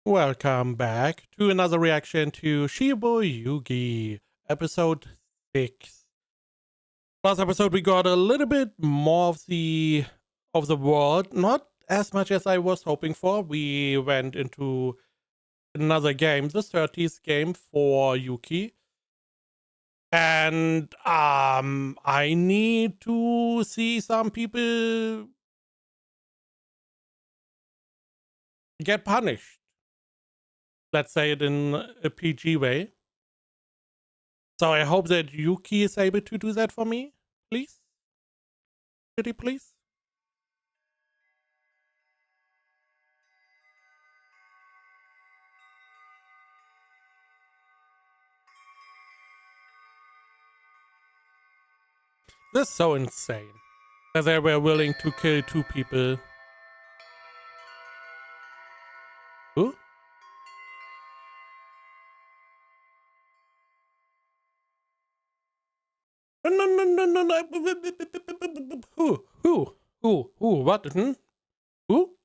Welcome back to another reaction to Shiboyugi, episode 6. Last episode we got a little bit more of the world, not as much as I was hoping for. We went into another game, the 30th game for Yuki. And I need to see some people get punished. Let's say it in a PG way. So I hope that Yuki is able to do that for me, please. Pretty please. This is so insane that they were willing to kill 2 people. Who? No. Who? What? Who?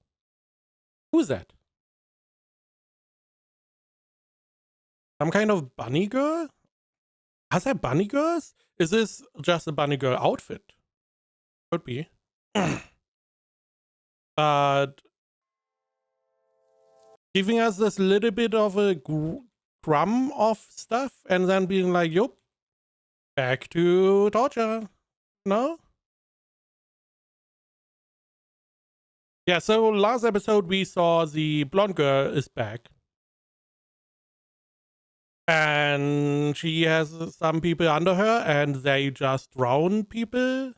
Who's that? Some kind of bunny girl? Are there bunny girls? Is this just a bunny girl outfit? Could be. But giving us this little bit of a crumb of stuff and then being like, yup, back to torture. No? Yeah, so last episode we saw the blonde girl is back. And she has some people under her and they just drown people.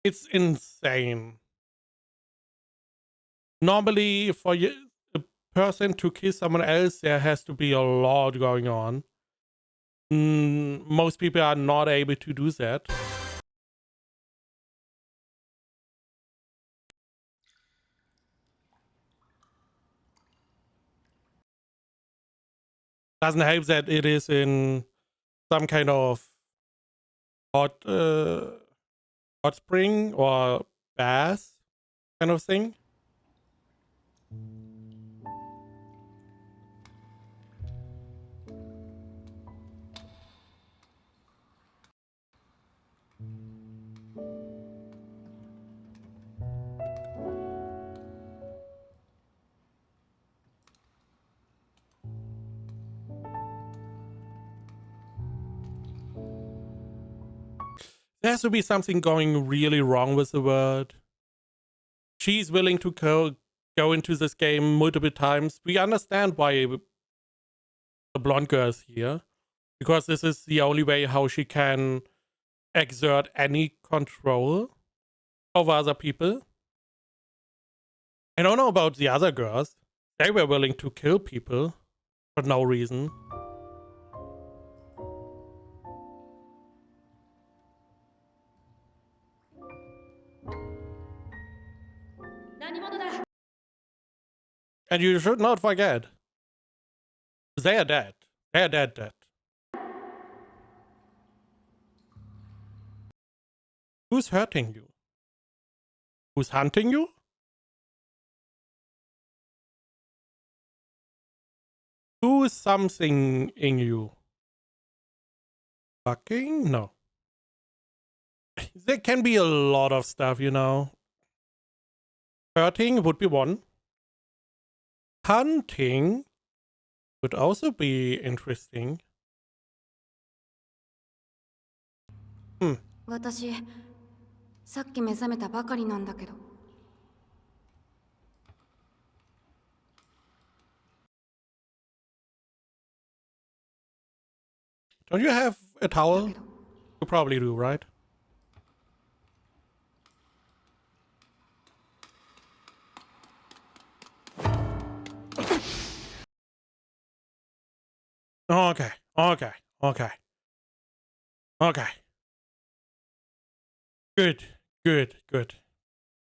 It's insane. Normally, for a person to kiss someone else, there has to be a lot going on. Most people are not able to do that. Doesn't help that it is in some kind of hot spring or bath kind of thing. There has to be something going really wrong with the world. She's willing to go into this game multiple times. We understand why the blonde girl is here, because this is the only way how she can exert any control over other people. I don't know about the other girls. They were willing to kill people for no reason. And you should not forget, they are dead. They are dead. Who's hurting you? Who's hunting you? Who's something in you? Fucking? No. There can be a lot of stuff, you know. Hurting would be one. Hunting would also be interesting. 私、さっき目覚めたばかりなんだけど。Don't you have a towel? You probably do, right? Okay. Good.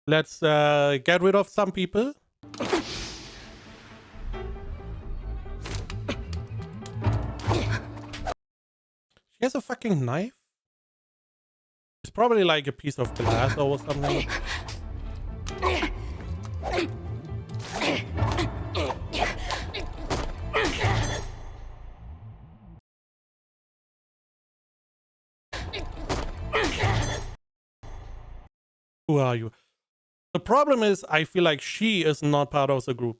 Let's get rid of some people. She has a fucking knife? It's probably like a piece of glass or something. Who are you? The problem is, I feel like she is not part of the group.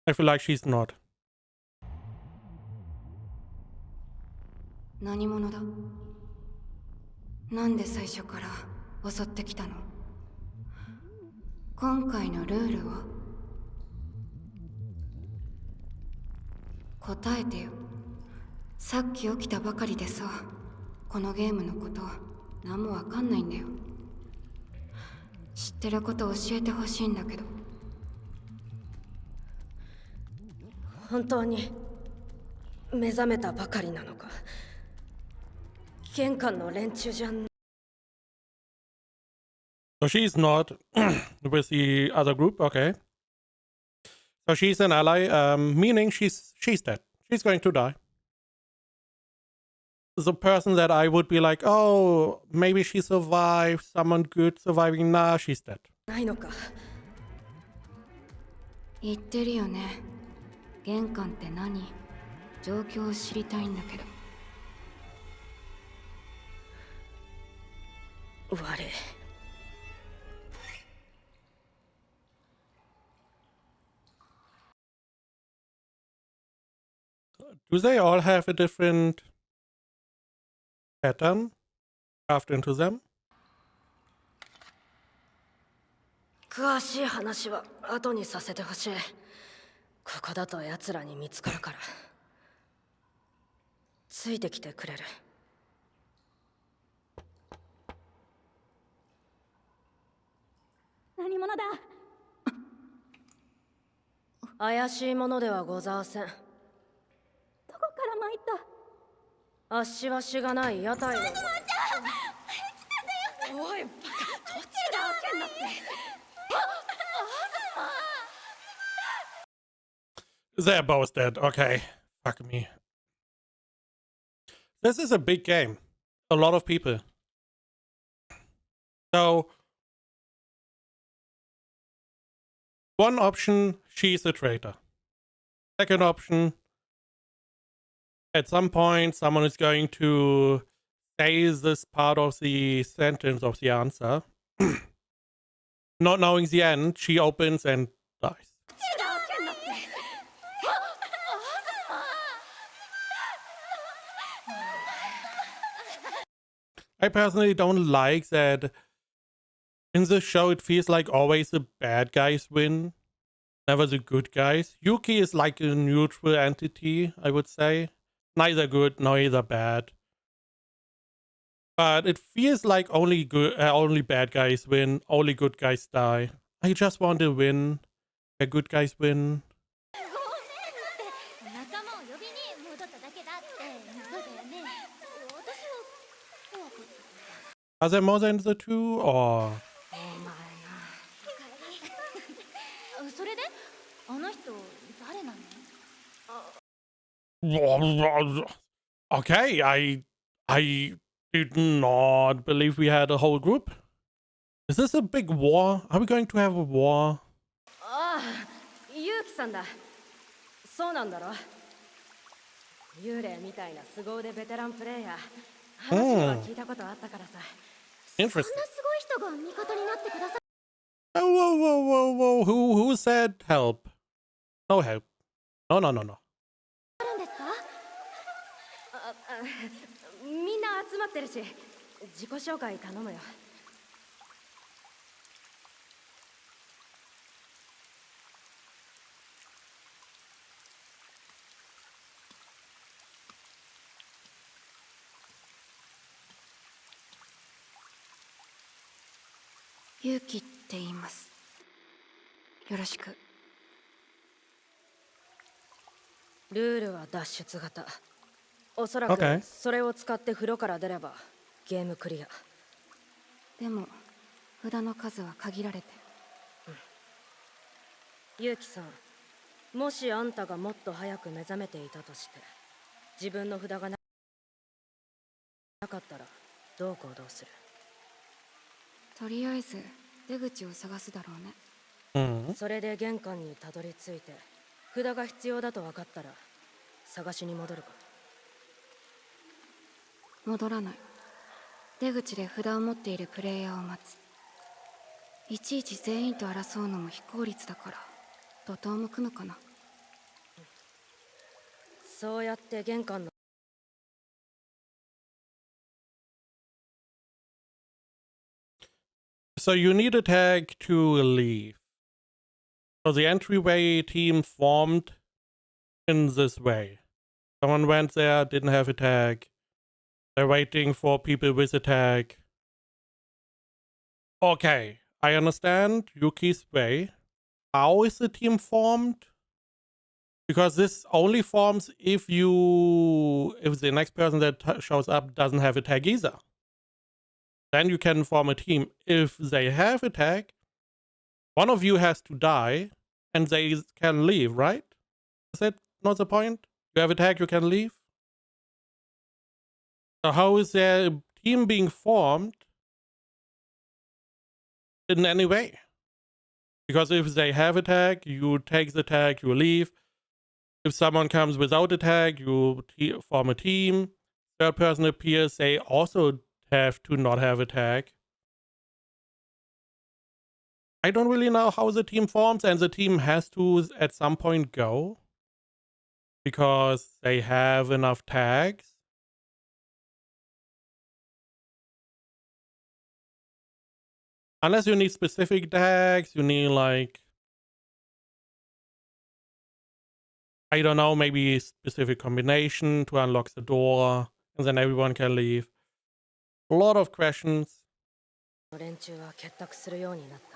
I feel like she's not. 何者だ？なんで最初から襲ってきたの？今回のルールは？答えてよ。さっき起きたばかりでさ、このゲームのこと何もわかんないんだよ。知ってること教えてほしいんだけど。本当に目覚めたばかりなのか。玄関の連中じゃん。 So she's not with the other group. Okay. So she's an ally, meaning she's dead. She's going to die. The person that I would be like, oh, maybe she survived. Someone good surviving. Nah, she's dead. ないのか。言ってるよね。玄関って何？状況を知りたいんだけど。悪い。Do they all have a different pattern carved into them? 詳しい話は後にさせてほしい。ここだと奴らに見つかるから。ついてきてくれる？何者だ？怪しいものではございません。どこから参った？あっしはしがない屋台の。おい、バカ、どっちが開けんだって。They're both dead. Okay. Fuck me. This is a big game. A lot of people. So, one option, she's a traitor. Second option, at some point, someone is going to say this part of the sentence of the answer. Not knowing the end, she opens and dies. I personally don't like that in this show it feels like always the bad guys win, never the good guys. Yuki is like a neutral entity, I would say. Neither good, neither bad. But it feels like only bad guys win, only good guys die. I just want to win, where good guys win. 仲間を呼びに戻っただけだって。そうだよね。私は怖かった。 Are there more than the two, or...それであの人誰なの？ Okay, I did not believe we had a whole group. Is this a big war? Are we going to have a war? ああ、ユウキさんだ。そうなんだろ。幽霊みたいな凄腕ベテランプレイヤー。話は聞いたことあったからさ。そんな Interesting. すごい人が味方になってください。 Oh, whoa, whoa, whoa, whoa. Who said help? No help. No. あるんですか？みんな集まってるし、自己紹介頼むよ。勇気って言います。よろしく。ルールは脱出型。おそらく Okay. それを使って風呂から出ればゲームクリア。でも札の数は限られてる。ユウキさん、もしあんたがもっと早く目覚めていたとして、自分の札がなかったらどう行動する？とりあえず出口を探すだろうね。それで玄関にたどり着いて札が必要だと分かったら探しに戻るか？戻らない。出口で札を持っているプレイヤーを待つ。いちいち全員と争うのも非効率だから怒涛も組むかな。そうやって玄関の So you need a tag to leave. So the entryway team formed in this way. Someone went there, didn't have a tag. They're waiting for people with a tag. Okay, I understand Yuki's way. How is the team formed? Because this only forms if the next person that shows up doesn't have a tag either. Then you can form a team. If they have a tag, one of you has to die and they can leave, right? Is that not the point? You have a tag, you can leave? So how is their team being formed in any way? Because if they have a tag, you take the tag, you leave. If someone comes without a tag, you form a team. Third person appears, they also have to not have a tag. I don't really know how the team forms, and the team has to at some point go because they have enough tags. Unless you need specific tags, you need like, I don't know, maybe a specific combination to unlock the door, and then everyone can leave. A lot of questions. 連中は結託するようになった。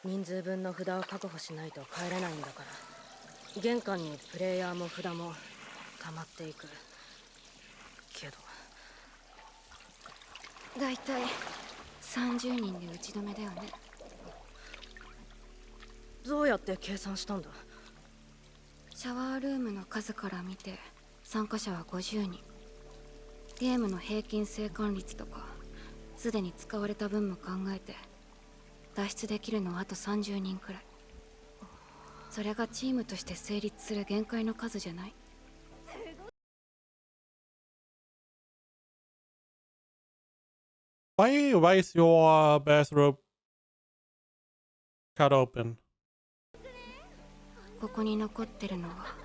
人数分の札を確保しないと帰れないんだから。玄関にプレイヤーも札も溜まっていく。けど。だいたい30人で打ち止めだよね。どうやって計算したんだ？シャワールームの数から見て参加者は50人。ゲームの平均生還率とかすでに使われた分も考えて脱出できるのはあと30人くらい。それがチームとして成立する限界の数じゃない？ Why is your bathrobe cut open? ここに残ってるのは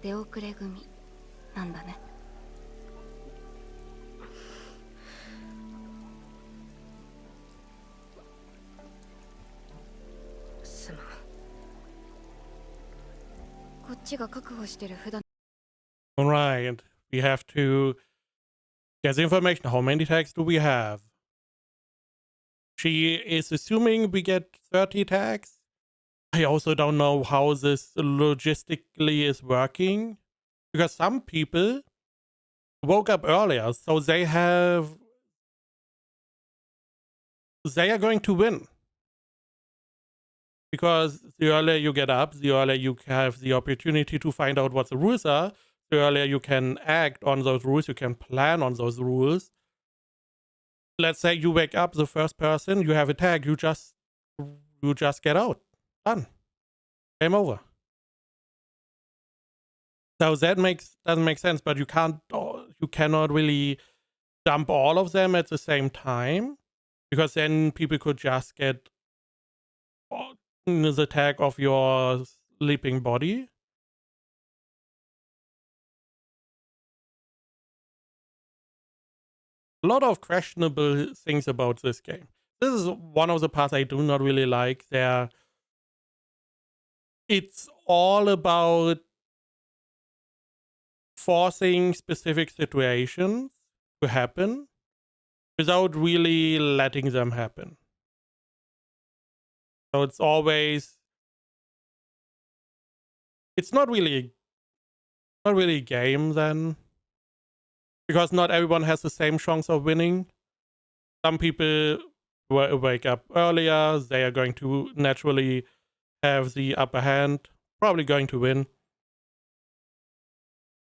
出遅れ組なんだね。すまん。こっちが確保してる札。 Alright, we have to get the information. How many tags do we have? She is assuming we get 30 tags. I also don't know how this logistically is working. Because some people woke up earlier, so they are going to win. Because the earlier you get up, the earlier you have the opportunity to find out what the rules are. The earlier you can act on those rules, you can plan on those rules. Let's say you wake up the first person, you have a tag, you just get out. Done. Game over. So that doesn't make sense, but you cannot really dump all of them at the same time, because then people could just get the tag of your sleeping body. A lot of questionable things about this game. This is one of the parts I do not really like. It's all about forcing specific situations to happen without really letting them happen. So it's not really a game then, because not everyone has the same chance of winning. Some people wake up earlier, they are going to naturally have the upper hand, probably going to win.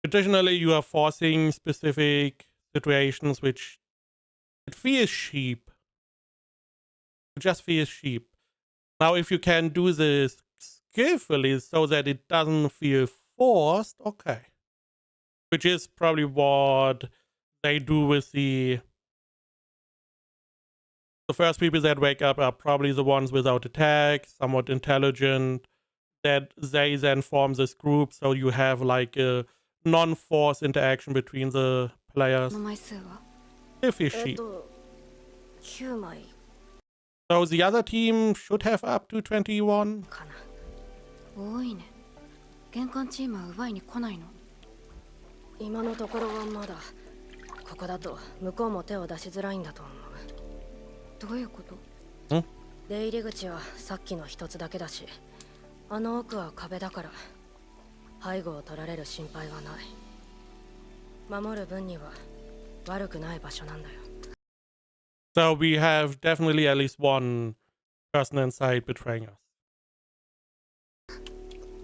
Additionally, you are forcing specific situations which it feels cheap. It just feels cheap. Now, if you can do this skillfully so that it doesn't feel forced, okay. Which is probably what they do with the The first people that wake up are probably the ones without attack, somewhat intelligent, that they then form this group, so you have like a non-force interaction between the players. の枚数は Efficient. 9枚 So the other team should have up to 21. かな。多いね。玄関チームは奪いに来ないの？今のところはまだ。ここだと向こうも手を出しづらいんだと思う。どういうこと？出入り口はさっきの一つだけだし、あの奥は壁だから背後を取られる心配はない。守る分には悪くない場所なんだよ。So we have definitely at least one person inside betraying us.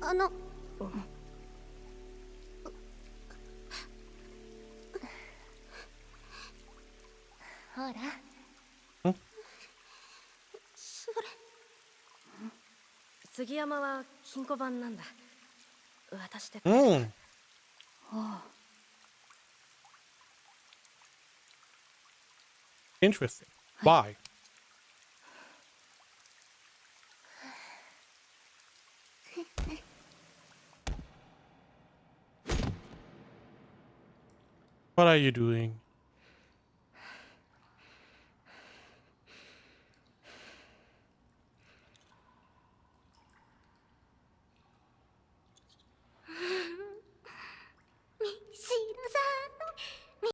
あのほらそれ杉山は金庫番なんだ。渡して。Hmm. ああ、 Interesting. Why? What are you doing? シロさん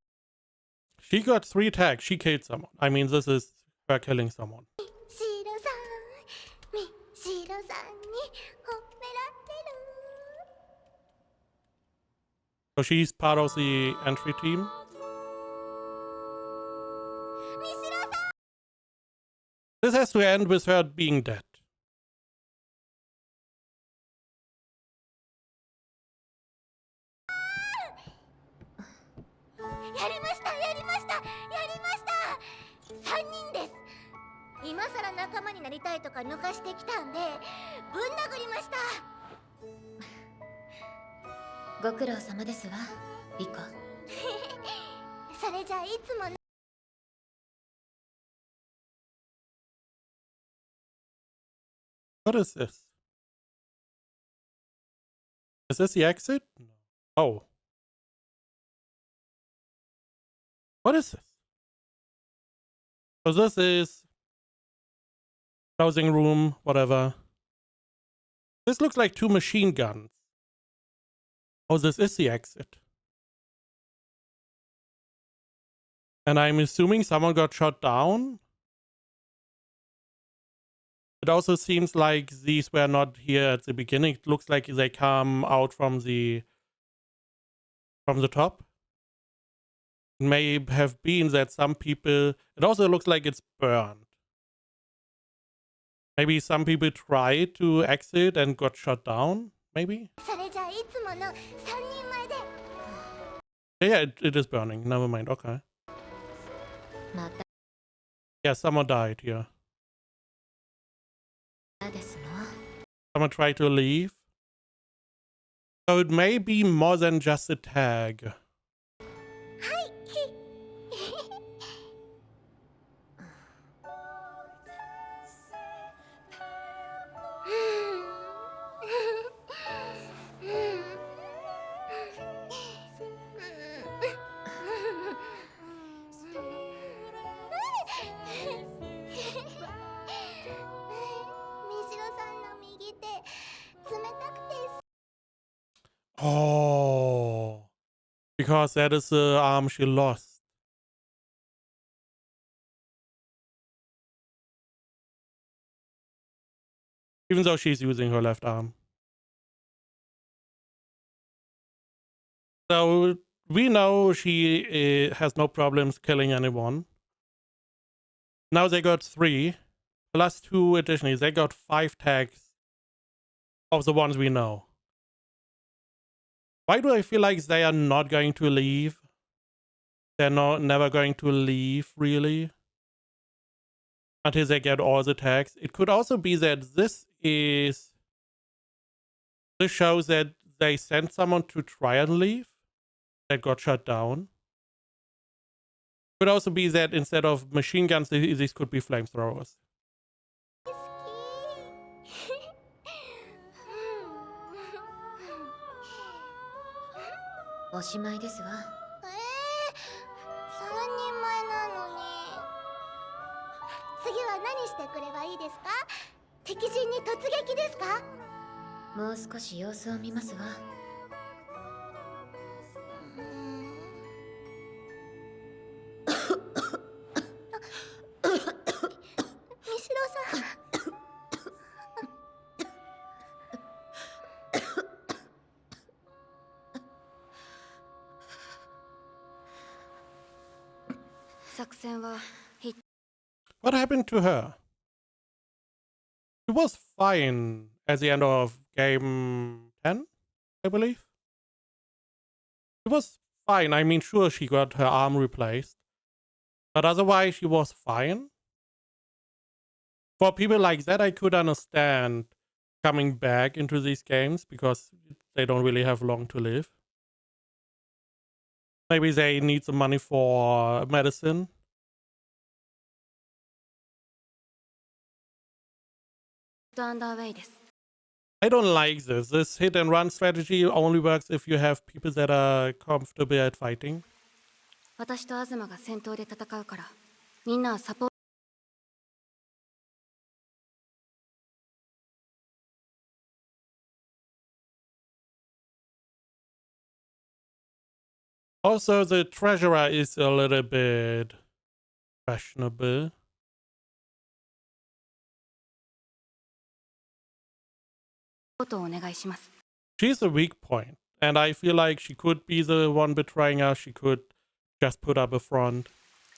She got 3 tags. She killed someone. I mean, this is her killing someone. シロさんみシロさんに褒められてる So she's part of the entry team. みしろさん This has to end with her being dead. やりましたやりましたやりました3人です今さら仲間になりたいとか抜かしてきたんでぶん殴りましたご苦労様ですわリコそれじゃあいつも What is this? Is this the exit? No. Oh. What is this? So this is housing room, whatever. This looks like 2 machine guns. Oh, this is the exit. And I'm assuming someone got shot down. It also seems like these were not here at the beginning. It looks like they come out from the top. It may have been that some people... It also looks like it's burned. Maybe some people tried to exit and got shot down? Maybe? それじゃあいつもの3人前で Yeah, it is burning. Never mind. Okay. また Yeah, someone died here. ですの Someone tried to leave. So it may be more than just a tag. みしろさんの右手冷たくて Oh. Because that is the arm she lost. Even though she's using her left arm. So we know she has no problems killing anyone. Now they got 3. Plus 2 additionally. They got 5 tags of the ones we know. Why do I feel like they are not going to leave? They're never going to leave, really. Until they get all the tags. It could also be that this shows that they sent someone to try and leave. That got shut down. Could also be that instead of machine guns, these could be flamethrowers. おしまいですわ。3人前なのに。次は何してくればいいですか？敵陣に突撃ですか？もう少し様子を見ますわ。三代さん。作戦は What happened to her? She was fine at the end of game 10, I believe. She was fine. I mean, sure, she got her arm replaced. But otherwise, she was fine. For people like that, I could understand coming back into these games because they don't really have long to live. Maybe they need the money for medicine. underway です。I don't like this. This hit and run strategy only works if you have people that are comfortable at fighting. 私と東が戦闘で戦うから、みんなはサポート。Also, the treasurer is a little bit questionable. She's a weak point, and I feel like she could be the one betraying us. She could just put up a front.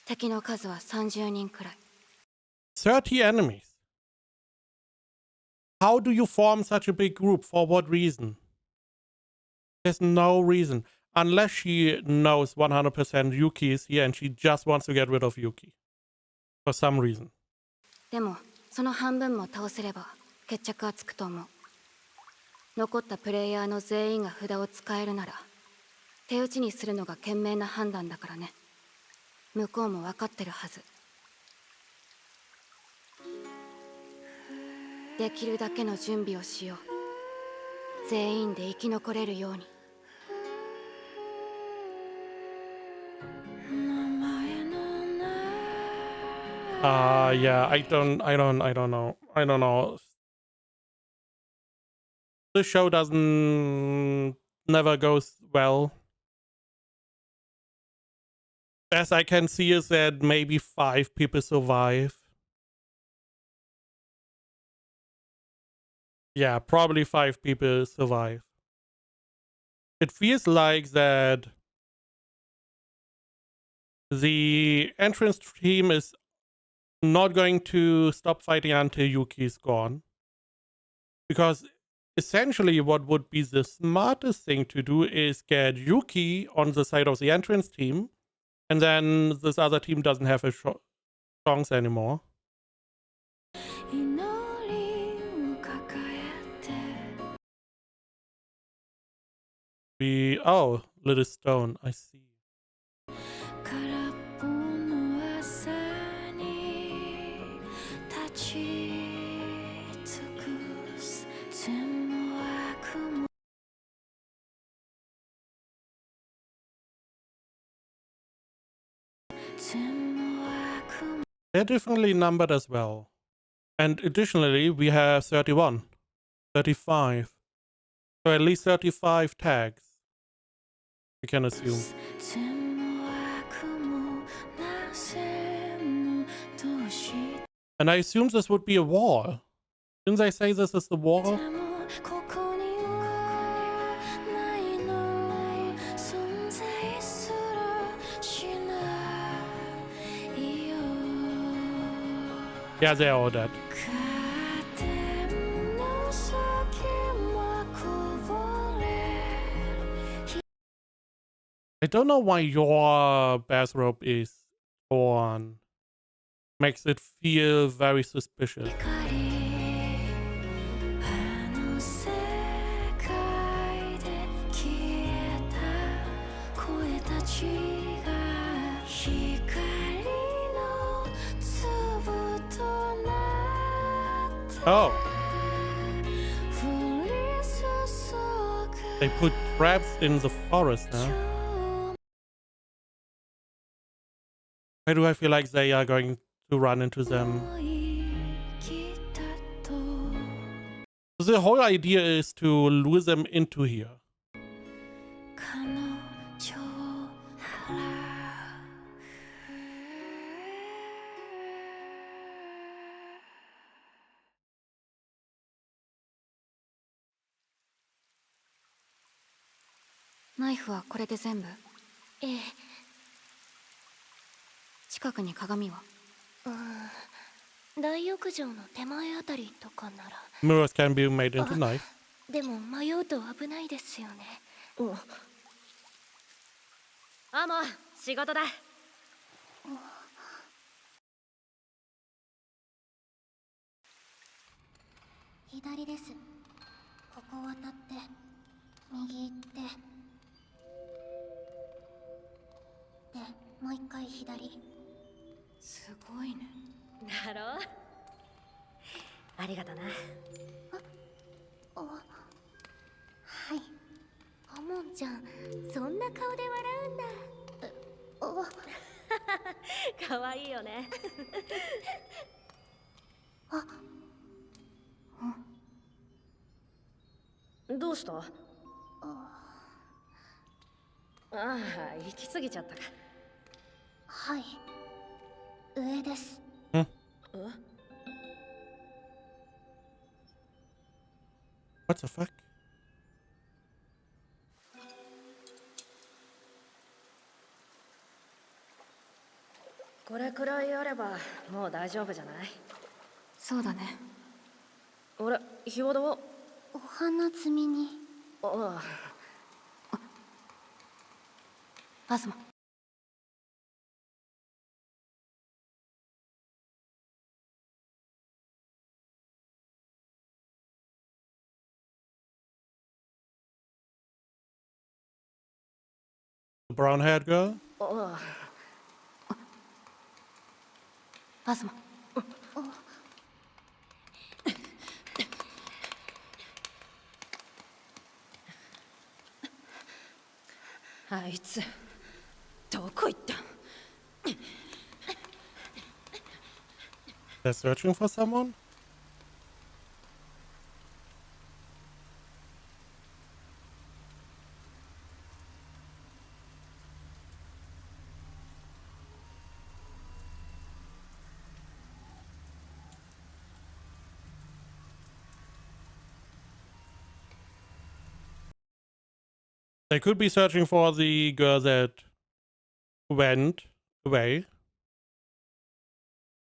敵の数は30人くらい。30 enemies. How do you form such a big group? For what reason? There's no reason. Unless she knows 100% Yuki is here and she just wants to get rid of Yuki. For some reason. でも、その半分も倒せれば決着はつくと思う。残ったプレイヤーの全員が札を使えるなら、手打ちにするのが賢明な判断だからね。向こうも分かってるはず。できるだけの準備をしよう。全員で生き残れるように。Yeah, I don't know. The show never goes well. As I can see is that maybe 5 people survive. Yeah, probably 5 people survive. It feels like that the entrance team is not going to stop fighting until Yuki is gone. Because essentially what would be the smartest thing to do is get Yuki on the side of the entrance team, and then this other team doesn't have a chance anymore. Oh, little stone, I see. They're differently numbered as well. And additionally, we have 31, 35. So at least 35 tags, we can assume. And I assume this would be a wall. Didn't they say this is the wall? Yeah, they're all dead. I don't know why your bathrobe is torn. Makes it feel very suspicious. Oh. They put traps in the forest now. Why do I feel like they are going to run into them? The whole idea is to lure them into here. Knife はこれで全部。ええ。近くに鏡は。大浴場の手前あたりとかなら。 Mirrors can be made into knife. でも迷うと危ないですよね。アモ、仕事だ。左です。ここ渡って右行ってでもう一回左。すごいね。だろう。ありがとな。はいアモンちゃん、そんな顔で笑うんだ。かわいいよね。どうした？ああ、行き過ぎちゃったか。はい、上です。What the fuck? これくらいあればもう大丈夫じゃない？そうだね。あれ、日和田は？お花摘みに。ああ。アズマ。The brown-haired girl? アズマ。あいつどこ行った？ They're searching for someone? They could be searching for the girl that went away.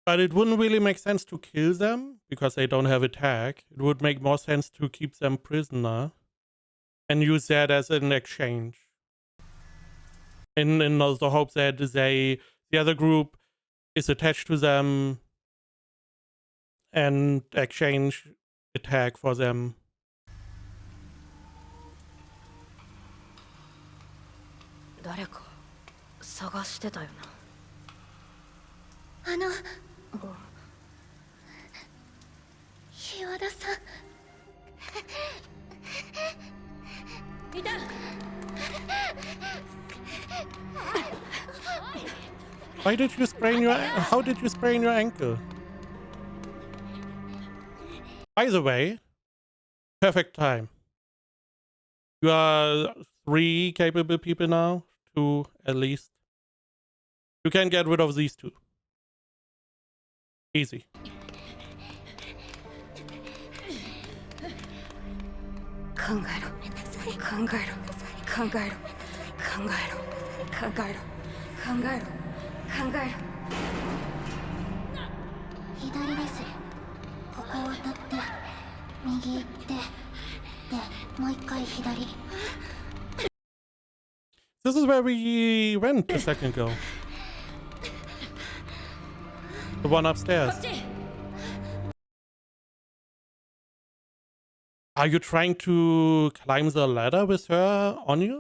But it wouldn't really make sense to kill them because they don't have a tag. It would make more sense to keep them prisoner and use that as an exchange. In the hope that the other group is attached to them and exchange a tag for them. 誰か探してたよな。日和田さん。いた。Why did you sprain your? How did you sprain your ankle? By the way, perfect time. You are 3 capable people now, 2 at least. You can get rid of these 2. Easy. 考えろ。考えろ。考えろ。考えろ。考えろ。考えろ。考えろ。左です。ここ渡って右行ってでもう一回左。 This is where we went a second ago. The one upstairs. Are you trying to climb the ladder with her on you?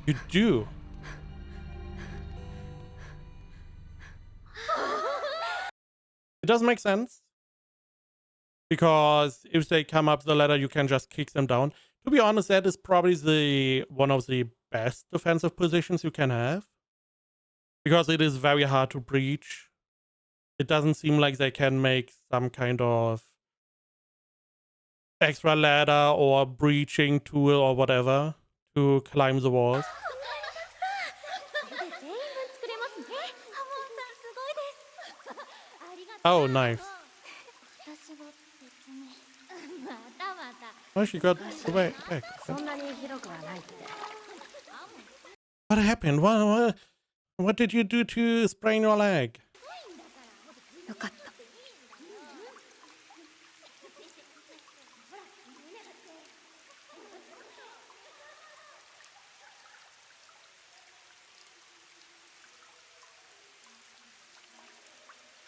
You do. It doesn't make sense. Because if they come up the ladder, you can just kick them down. To be honest, that is probably one of the best defensive positions you can have. Because it is very hard to breach. It doesn't seem like they can make some kind of extra ladder or breaching tool or whatever to climb the walls. Oh, nice. Oh, she got away back. What happened? What did you do to sprain your leg? よかった。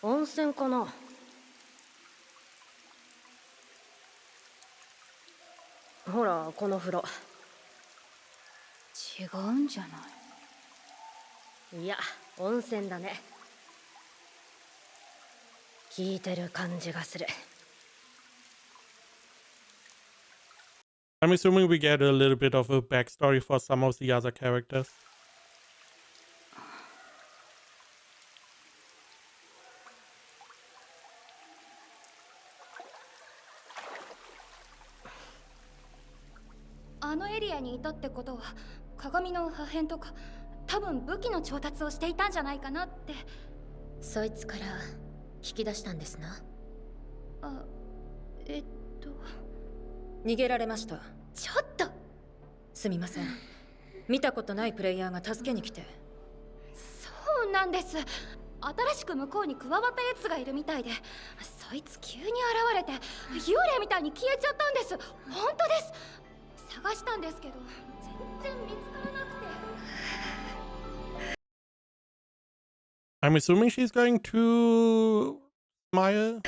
温泉かな。ほらこの風呂。違うんじゃない。いや温泉だね。効いてる感じがする。I'm assuming we get a little bit of a backstory for some of the other characters. あのエリアにいたってことは鏡の破片とか多分武器の調達をしていたんじゃないかなって。そいつから聞き出したんですな。あ、逃げられました。ちょっとすみません。見たことないプレイヤーが助けに来て。そうなんです。新しく向こうに加わったやつがいるみたいで、そいつ急に現れて幽霊みたいに消えちゃったんです。本当です。探したんですけど全然見つからなくて。I'm assuming she's going to smile.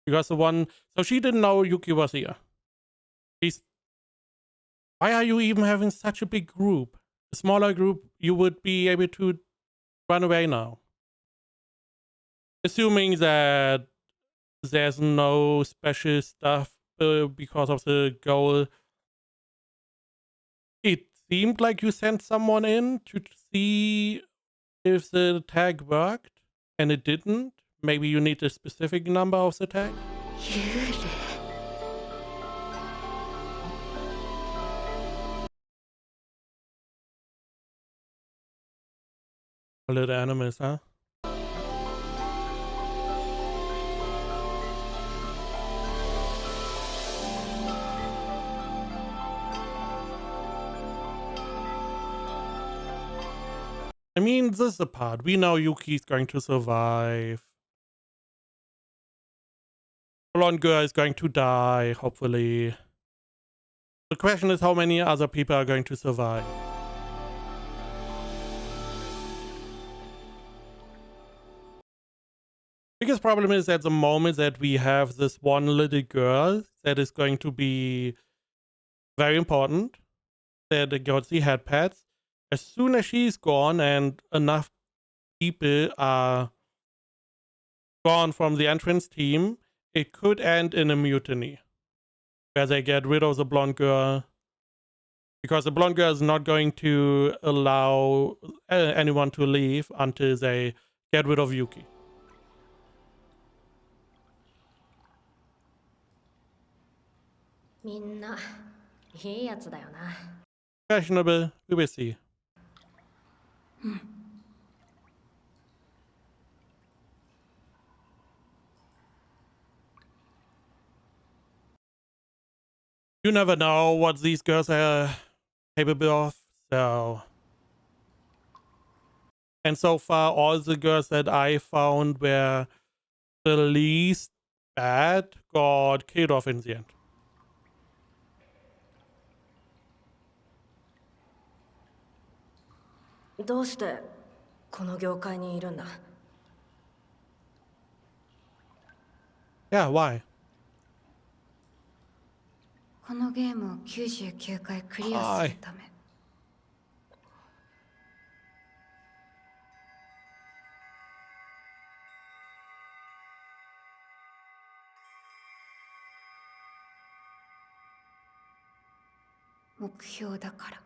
Because so she didn't know Yuki was here. Why are you even having such a big group? A smaller group, you would be able to run away now. Assuming that there's no special stuff because of the goal. It seemed like you sent someone in to see if the tag worked, and it didn't. Maybe you need a specific number of the tag. 幽霊。A little animals, huh? I mean, this is the part. We know Yuki's going to survive. Blonde girl is going to die, hopefully. The question is how many other people are going to survive. Biggest problem is at the moment that we have this one little girl that is going to be very important. That got the head pads. As soon as she's gone and enough people are gone from the entrance team, it could end in a mutiny. Where they get rid of the blonde girl. Because the blonde girl is not going to allow anyone to leave until they get rid of Yuki. みんないいやつだよな。Questionable, we will see. You never know what these girls are capable of, so. And so far, all the girls that I found were the least bad got killed off in the end. どうしてこの業界にいるんだ。Yeah, why? このゲームを99回クリアするため。目標だから。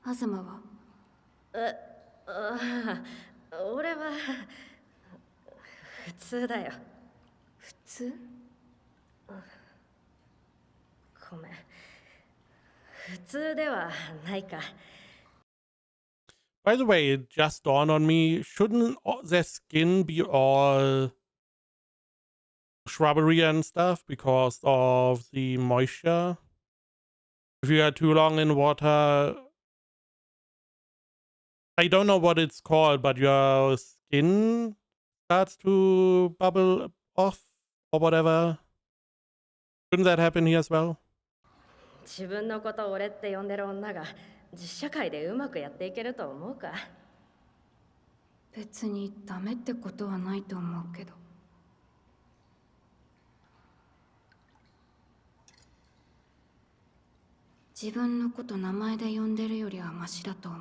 東は俺は普通だよ。普通？ごめん。普通ではないか。By the way, it just dawned on me, shouldn't their skin be all shrubbery and stuff because of the moisture? If you are too long in water, I don't know what it's called, but your skin starts to bubble off or whatever. Shouldn't that happen here as well? 自分のことを俺って呼んでる女が実社会でうまくやっていけると思うか？別にダメってことはないと思うけど。自分のこと名前で呼んでるよりはマシだと思う。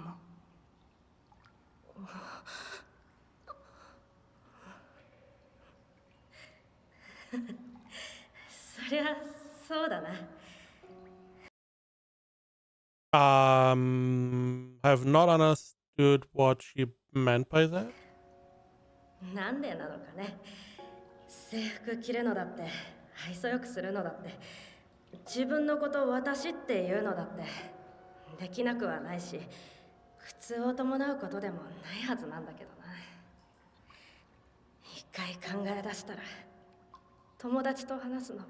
そりゃそうだな。Have not understood what she meant by that. なんでなのかね。制服着るのだって、愛想よくするのだって、自分のことを私っていうのだってできなくはないし、苦痛を伴うことでもないはずなんだけどな。一回考え出したら友達と話すのも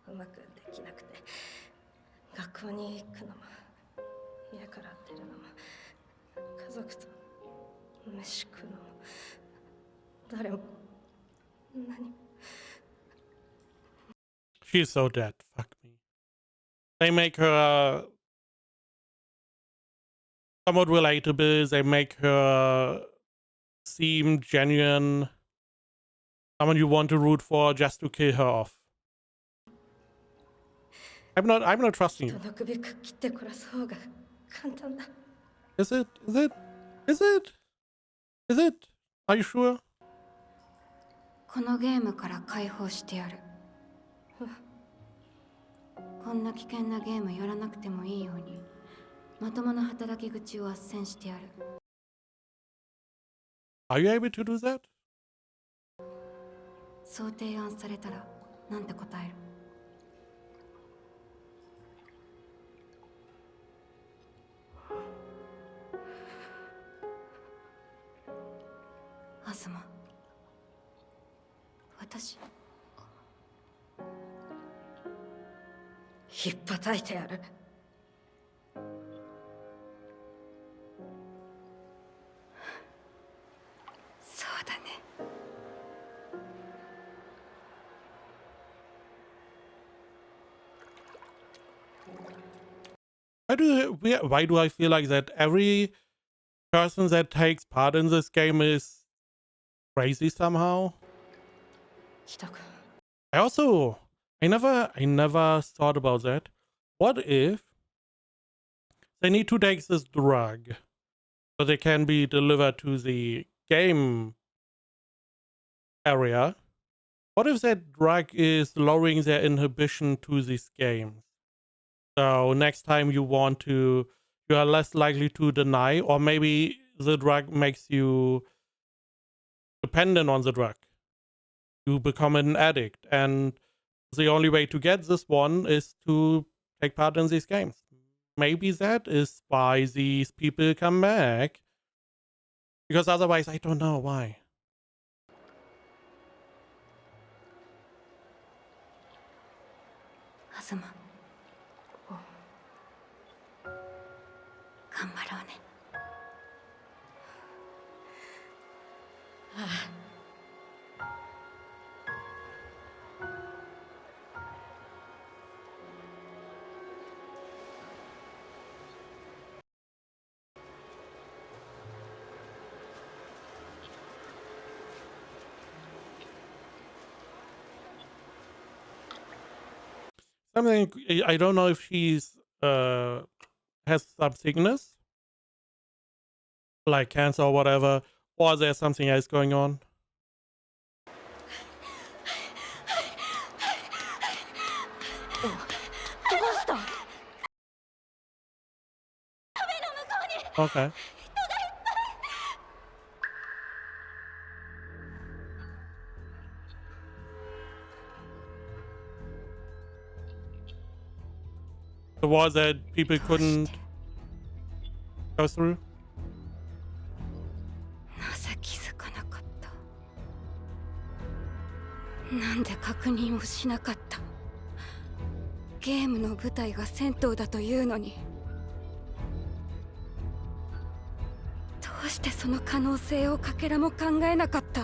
うまくできなくて、学校に行くのも家から出るのも家族と飯食うのも誰も何も。She's so dead. Fuck me. They make her somewhat relatable. They make her seem genuine. Someone you want to root for just to kill her off. I'm not trusting you. 人の首かっ切って殺す方が簡単だ。Is it? Is it? Is it? Is it? Are you sure? このゲームから解放してやる。こんな危険なゲームやらなくてもいいように、まともな働き口を斡旋してやる。Are you able to do that? そう提案されたらなんて答える？東、私ひっぱたいてやる。そうだね。Why do I feel like that every person that takes part in this game is crazy somehow? 来たか。I never thought about that. What if they need to take this drug so they can be delivered to the game area? What if that drug is lowering their inhibition to these games? So next time you are less likely to deny, or maybe the drug makes you dependent on the drug. You become an addict, and the only way to get this one is to take part in these games. Maybe that is why these people come back. Because otherwise, I don't know why. 東、頑張ろうね。Something, I don't know if she's has some sickness, like cancer or whatever, or there's something else going on. Okay. The wall that people couldn't go through. なぜ気づかなかった。なんで確認をしなかった。ゲームの舞台が銭湯だというのに。どうしてその可能性をかけらも考えなかった。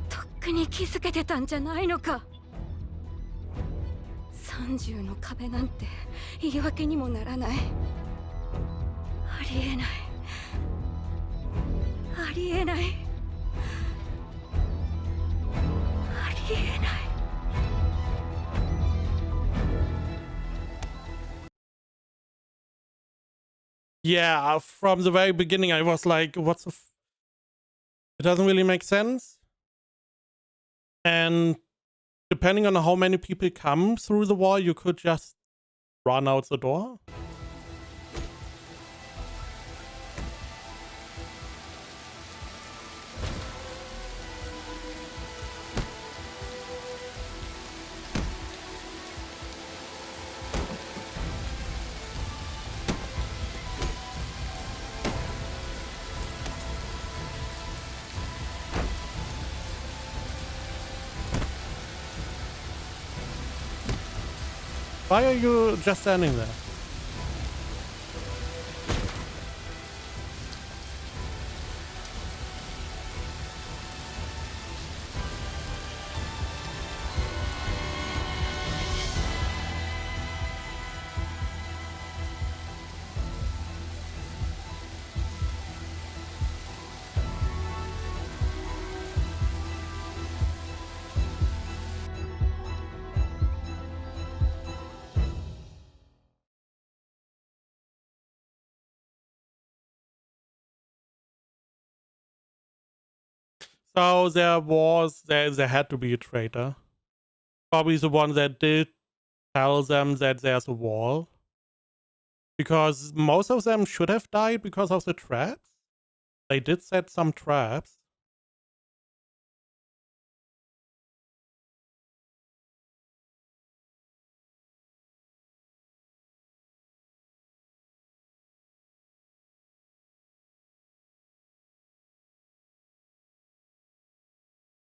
とっくに気づけてたんじゃないのか。30の壁なんて言い訳にもならない。ありえない。ありえない。ありえない。Yeah, from the very beginning I was like, what's the it doesn't really make sense. And depending on how many people come through the wall, you could just run out the door. Why are you just standing there? So there had to be a traitor. Probably the one that did tell them that there's a wall. Because most of them should have died because of the traps. They did set some traps.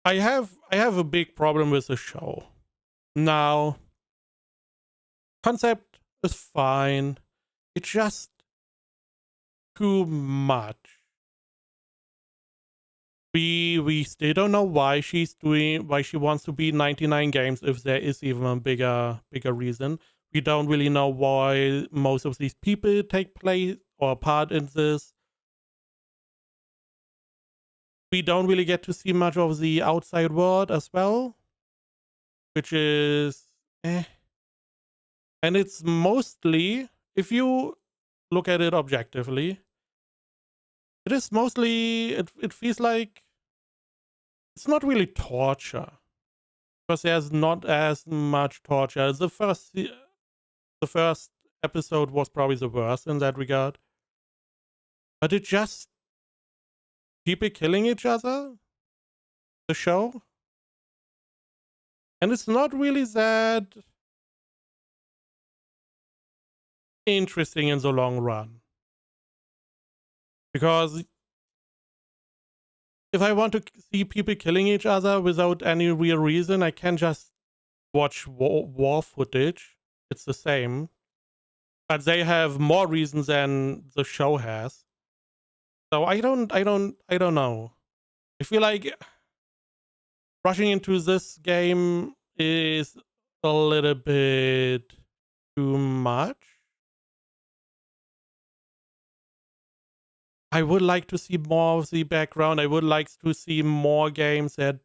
I have a big problem with the show. Now, concept is fine. It's just too much. We still don't know why she wants to be 99 games if there is even a bigger reason. We don't really know why most of these people take place or part in this. We don't really get to see much of the outside world as well, which is And it's mostly, if you look at it objectively, it is mostly, it feels like it's not really torture, because there's not as much torture. The first episode was probably the worst in that regard, but it just people killing each other, the show, and it's not really that interesting in the long run, because if I want to see people killing each other without any real reason, I can just watch war footage. It's the same, but they have more reasons than the show has. So I don't know. I feel like rushing into this game is a little bit too much. I would like to see more of the background. I would like to see more games that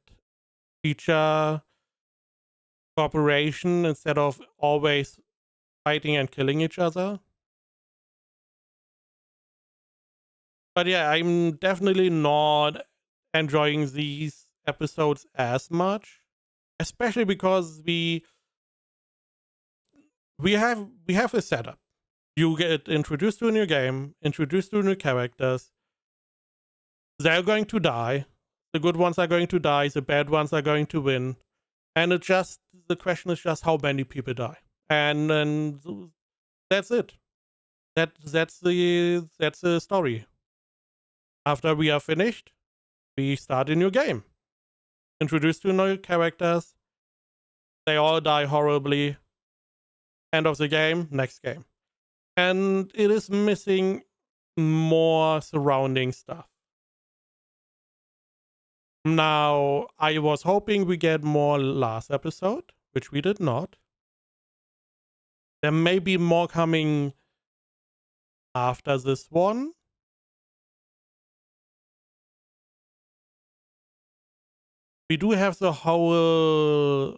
feature cooperation instead of always fighting and killing each other. But yeah, I'm definitely not enjoying these episodes as much, especially because we have a setup. You get introduced to a new game, introduced to new characters. They're going to die. The good ones are going to die. The bad ones are going to win. And the question is just how many people die. And that's it. That's the story. After we are finished, we start a new game. Introduced to new characters. They all die horribly. End of the game, next game. And it is missing more surrounding stuff. Now, I was hoping we get more last episode, which we did not. There may be more coming after this one. We do have the whole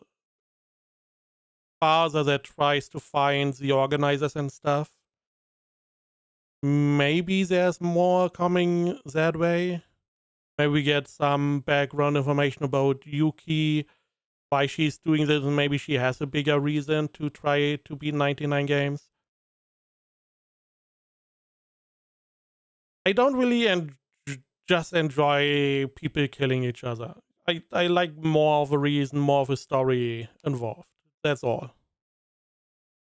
father that tries to find the organizers and stuff. Maybe there's more coming that way. Maybe we get some background information about Yuki, why she's doing this, and maybe she has a bigger reason to try to beat 99 games. I don't really just enjoy people killing each other. I like more of a reason, more of a story involved. That's all.